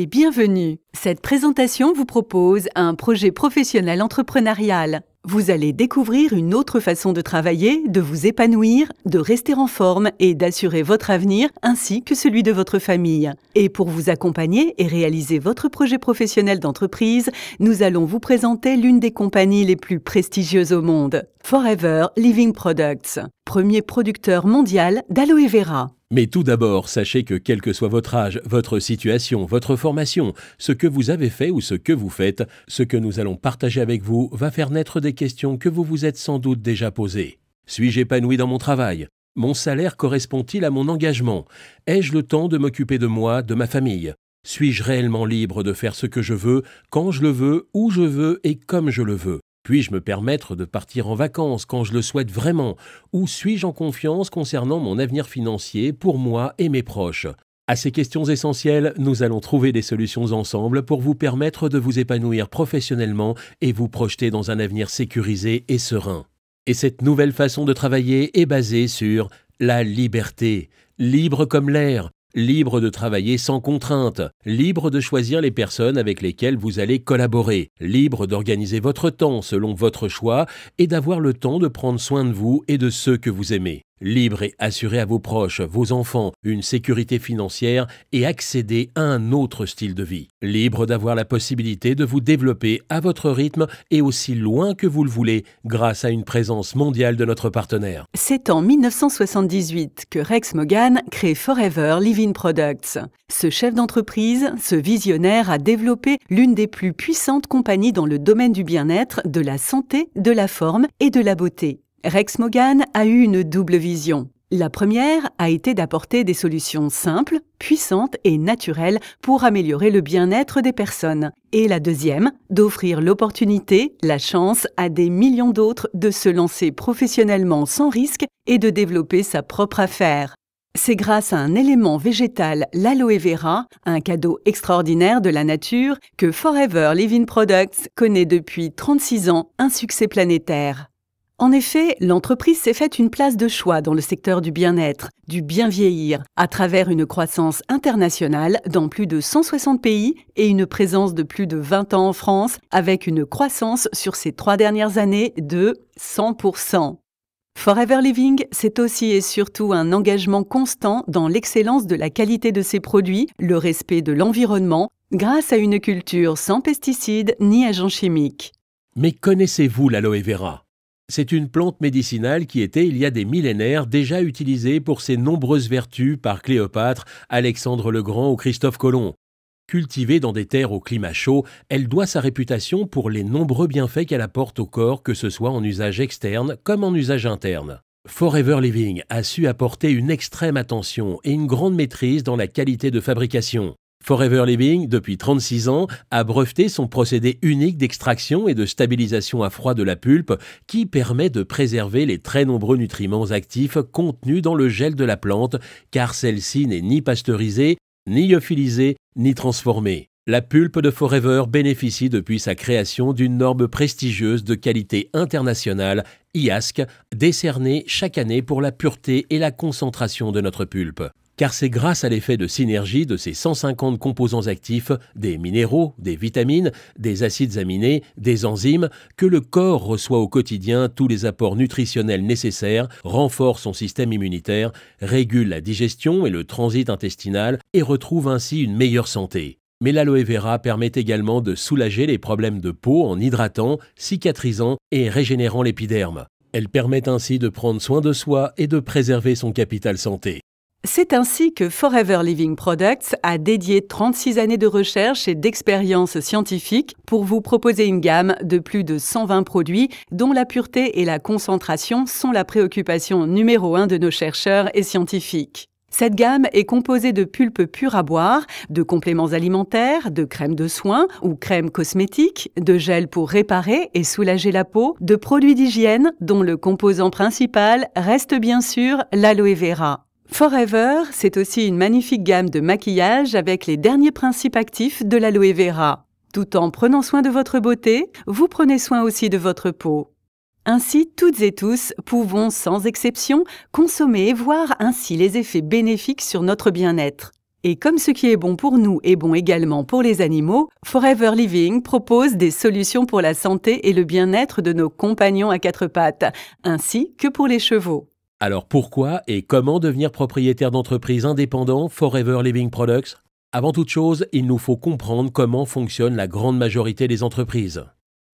et bienvenue. Cette présentation vous propose un projet professionnel entrepreneurial. Vous allez découvrir une autre façon de travailler, de vous épanouir, de rester en forme et d'assurer votre avenir ainsi que celui de votre famille. Et pour vous accompagner et réaliser votre projet professionnel d'entreprise, nous allons vous présenter l'une des compagnies les plus prestigieuses au monde, Forever Living Products, premier producteur mondial d'aloe vera. Mais tout d'abord, sachez que quel que soit votre âge, votre situation, votre formation, ce que vous avez fait ou ce que vous faites, ce que nous allons partager avec vous va faire naître des questions que vous vous êtes sans doute déjà posées. Suis-je épanoui dans mon travail ? Mon salaire correspond-il à mon engagement ? Ai-je le temps de m'occuper de moi, de ma famille ? Suis-je réellement libre de faire ce que je veux, quand je le veux, où je veux et comme je le veux ? Puis-je me permettre de partir en vacances quand je le souhaite vraiment ? Ou suis-je en confiance concernant mon avenir financier pour moi et mes proches ? À ces questions essentielles, nous allons trouver des solutions ensemble pour vous permettre de vous épanouir professionnellement et vous projeter dans un avenir sécurisé et serein. Et cette nouvelle façon de travailler est basée sur la liberté, libre comme l'air. Libre de travailler sans contrainte, libre de choisir les personnes avec lesquelles vous allez collaborer, libre d'organiser votre temps selon votre choix et d'avoir le temps de prendre soin de vous et de ceux que vous aimez. Libre et assurer à vos proches, vos enfants, une sécurité financière et accéder à un autre style de vie. Libre d'avoir la possibilité de vous développer à votre rythme et aussi loin que vous le voulez grâce à une présence mondiale de notre partenaire. C'est en 1978 que Rex Morgan crée Forever Living Products. Ce chef d'entreprise, ce visionnaire a développé l'une des plus puissantes compagnies dans le domaine du bien-être, de la santé, de la forme et de la beauté. Rex Morgan a eu une double vision. La première a été d'apporter des solutions simples, puissantes et naturelles pour améliorer le bien-être des personnes. Et la deuxième, d'offrir l'opportunité, la chance à des millions d'autres de se lancer professionnellement sans risque et de développer sa propre affaire. C'est grâce à un élément végétal, l'aloe vera, un cadeau extraordinaire de la nature, que Forever Living Products connaît depuis 36 ans un succès planétaire. En effet, l'entreprise s'est faite une place de choix dans le secteur du bien-être, du bien vieillir, à travers une croissance internationale dans plus de 160 pays et une présence de plus de 20 ans en France, avec une croissance sur ces 3 dernières années de 100%. Forever Living, c'est aussi et surtout un engagement constant dans l'excellence de la qualité de ses produits, le respect de l'environnement, grâce à une culture sans pesticides ni agents chimiques. Mais connaissez-vous l'aloe vera ? C'est une plante médicinale qui était, il y a des millénaires, déjà utilisée pour ses nombreuses vertus par Cléopâtre, Alexandre le Grand ou Christophe Colomb. Cultivée dans des terres au climat chaud, elle doit sa réputation pour les nombreux bienfaits qu'elle apporte au corps, que ce soit en usage externe comme en usage interne. Forever Living a su apporter une extrême attention et une grande maîtrise dans la qualité de fabrication. Forever Living, depuis 36 ans, a breveté son procédé unique d'extraction et de stabilisation à froid de la pulpe qui permet de préserver les très nombreux nutriments actifs contenus dans le gel de la plante car celle-ci n'est ni pasteurisée, ni lyophilisée, ni transformée. La pulpe de Forever bénéficie depuis sa création d'une norme prestigieuse de qualité internationale, IASC, décernée chaque année pour la pureté et la concentration de notre pulpe. Car c'est grâce à l'effet de synergie de ces 150 composants actifs, des minéraux, des vitamines, des acides aminés, des enzymes, que le corps reçoit au quotidien tous les apports nutritionnels nécessaires, renforce son système immunitaire, régule la digestion et le transit intestinal et retrouve ainsi une meilleure santé. Mais l'aloe vera permet également de soulager les problèmes de peau en hydratant, cicatrisant et régénérant l'épiderme. Elle permet ainsi de prendre soin de soi et de préserver son capital santé. C'est ainsi que Forever Living Products a dédié 36 années de recherche et d'expérience scientifique pour vous proposer une gamme de plus de 120 produits dont la pureté et la concentration sont la préoccupation numéro 1 de nos chercheurs et scientifiques. Cette gamme est composée de pulpes pures à boire, de compléments alimentaires, de crèmes de soins ou crèmes cosmétiques, de gels pour réparer et soulager la peau, de produits d'hygiène dont le composant principal reste bien sûr l'aloe vera. Forever, c'est aussi une magnifique gamme de maquillage avec les derniers principes actifs de l'aloe vera. Tout en prenant soin de votre beauté, vous prenez soin aussi de votre peau. Ainsi, toutes et tous pouvons, sans exception, consommer et voir ainsi les effets bénéfiques sur notre bien-être. Et comme ce qui est bon pour nous est bon également pour les animaux, Forever Living propose des solutions pour la santé et le bien-être de nos compagnons à quatre pattes, ainsi que pour les chevaux. Alors pourquoi et comment devenir propriétaire d'entreprise indépendant Forever Living Products? Avant toute chose, il nous faut comprendre comment fonctionne la grande majorité des entreprises.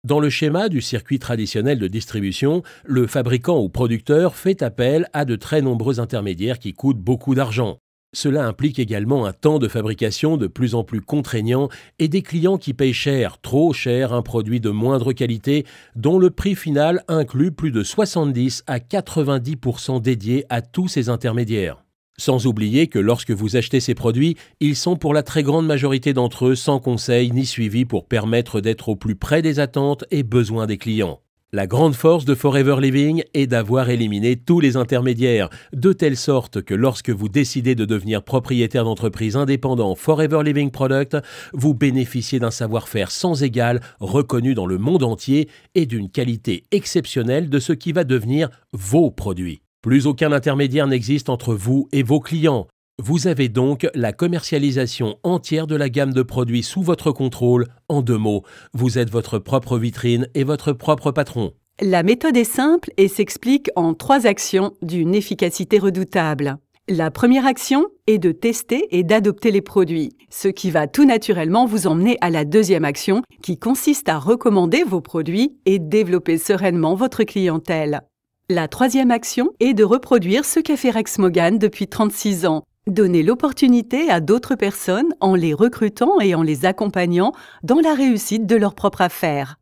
Dans le schéma du circuit traditionnel de distribution, le fabricant ou producteur fait appel à de très nombreux intermédiaires qui coûtent beaucoup d'argent. Cela implique également un temps de fabrication de plus en plus contraignant et des clients qui payent cher, trop cher, un produit de moindre qualité dont le prix final inclut plus de 70 à 90% dédiés à tous ces intermédiaires. Sans oublier que lorsque vous achetez ces produits, ils sont pour la très grande majorité d'entre eux sans conseil ni suivi pour permettre d'être au plus près des attentes et besoins des clients. La grande force de Forever Living est d'avoir éliminé tous les intermédiaires, de telle sorte que lorsque vous décidez de devenir propriétaire d'entreprise indépendant Forever Living Product, vous bénéficiez d'un savoir-faire sans égal, reconnu dans le monde entier et d'une qualité exceptionnelle de ce qui va devenir vos produits. Plus aucun intermédiaire n'existe entre vous et vos clients. Vous avez donc la commercialisation entière de la gamme de produits sous votre contrôle. En 2 mots, vous êtes votre propre vitrine et votre propre patron. La méthode est simple et s'explique en 3 actions d'une efficacité redoutable. La première action est de tester et d'adopter les produits, ce qui va tout naturellement vous emmener à la deuxième action qui consiste à recommander vos produits et développer sereinement votre clientèle. La troisième action est de reproduire ce qu'a fait Rex Mogán depuis 36 ans. Donner l'opportunité à d'autres personnes en les recrutant et en les accompagnant dans la réussite de leur propre affaire.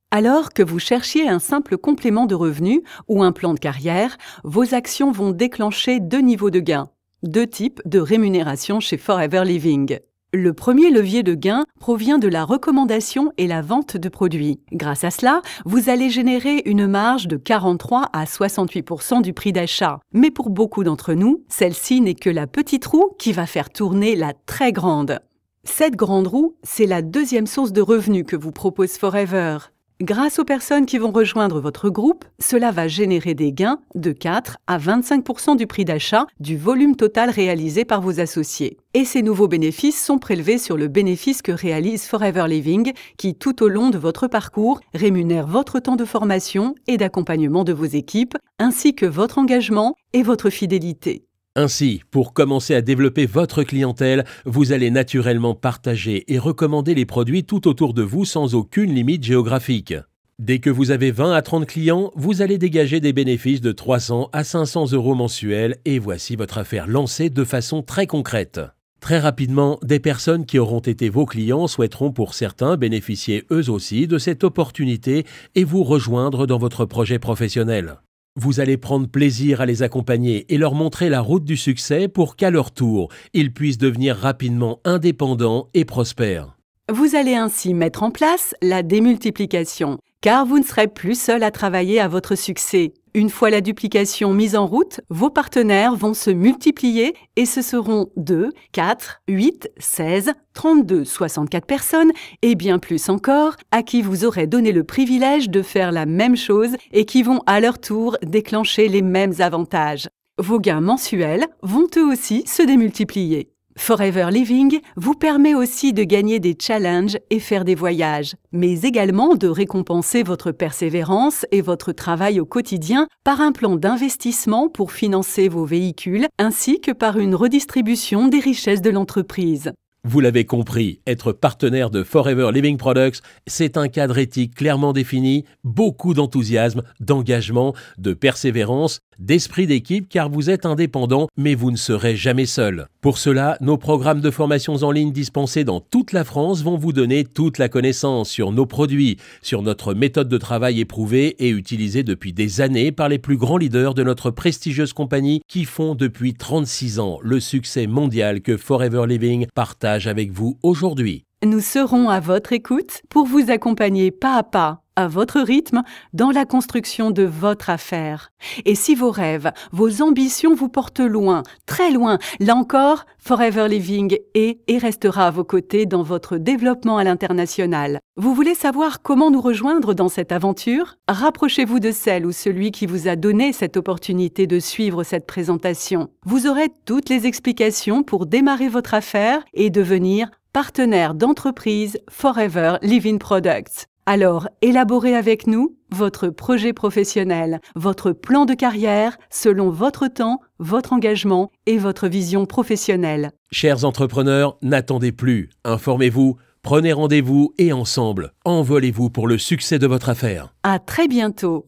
Alors que vous cherchiez un simple complément de revenus ou un plan de carrière, vos actions vont déclencher 2 niveaux de gains, 2 types de rémunération chez Forever Living. Le premier levier de gain provient de la recommandation et la vente de produits. Grâce à cela, vous allez générer une marge de 43 à 68% du prix d'achat. Mais pour beaucoup d'entre nous, celle-ci n'est que la petite roue qui va faire tourner la très grande. Cette grande roue, c'est la deuxième source de revenus que vous propose Forever. Grâce aux personnes qui vont rejoindre votre groupe, cela va générer des gains de 4 à 25% du prix d'achat du volume total réalisé par vos associés. Et ces nouveaux bénéfices sont prélevés sur le bénéfice que réalise Forever Living, qui tout au long de votre parcours rémunère votre temps de formation et d'accompagnement de vos équipes, ainsi que votre engagement et votre fidélité. Ainsi, pour commencer à développer votre clientèle, vous allez naturellement partager et recommander les produits tout autour de vous sans aucune limite géographique. Dès que vous avez 20 à 30 clients, vous allez dégager des bénéfices de 300 à 500 € mensuels et voici votre affaire lancée de façon très concrète. Très rapidement, des personnes qui auront été vos clients souhaiteront pour certains bénéficier eux aussi de cette opportunité et vous rejoindre dans votre projet professionnel. Vous allez prendre plaisir à les accompagner et leur montrer la route du succès pour qu'à leur tour, ils puissent devenir rapidement indépendants et prospères. Vous allez ainsi mettre en place la démultiplication, car vous ne serez plus seul à travailler à votre succès. Une fois la duplication mise en route, vos partenaires vont se multiplier et ce seront 2, 4, 8, 16, 32, 64 personnes et bien plus encore à qui vous aurez donné le privilège de faire la même chose et qui vont à leur tour déclencher les mêmes avantages. Vos gains mensuels vont eux aussi se démultiplier. Forever Living vous permet aussi de gagner des challenges et faire des voyages, mais également de récompenser votre persévérance et votre travail au quotidien par un plan d'investissement pour financer vos véhicules ainsi que par une redistribution des richesses de l'entreprise. Vous l'avez compris, être partenaire de Forever Living Products, c'est un cadre éthique clairement défini, beaucoup d'enthousiasme, d'engagement, de persévérance, d'esprit d'équipe car vous êtes indépendant, mais vous ne serez jamais seul. Pour cela, nos programmes de formations en ligne dispensés dans toute la France vont vous donner toute la connaissance sur nos produits, sur notre méthode de travail éprouvée et utilisée depuis des années par les plus grands leaders de notre prestigieuse compagnie qui font depuis 36 ans le succès mondial que Forever Living partage avec vous aujourd'hui. Nous serons à votre écoute pour vous accompagner pas à pas à votre rythme, dans la construction de votre affaire. Et si vos rêves, vos ambitions vous portent loin, très loin, là encore, Forever Living est et restera à vos côtés dans votre développement à l'international. Vous voulez savoir comment nous rejoindre dans cette aventure? Rapprochez-vous de celle ou celui qui vous a donné cette opportunité de suivre cette présentation. Vous aurez toutes les explications pour démarrer votre affaire et devenir partenaire d'entreprise Forever Living Products. Alors, élaborez avec nous votre projet professionnel, votre plan de carrière selon votre temps, votre engagement et votre vision professionnelle. Chers entrepreneurs, n'attendez plus. Informez-vous, prenez rendez-vous et ensemble, envolez-vous pour le succès de votre affaire. À très bientôt.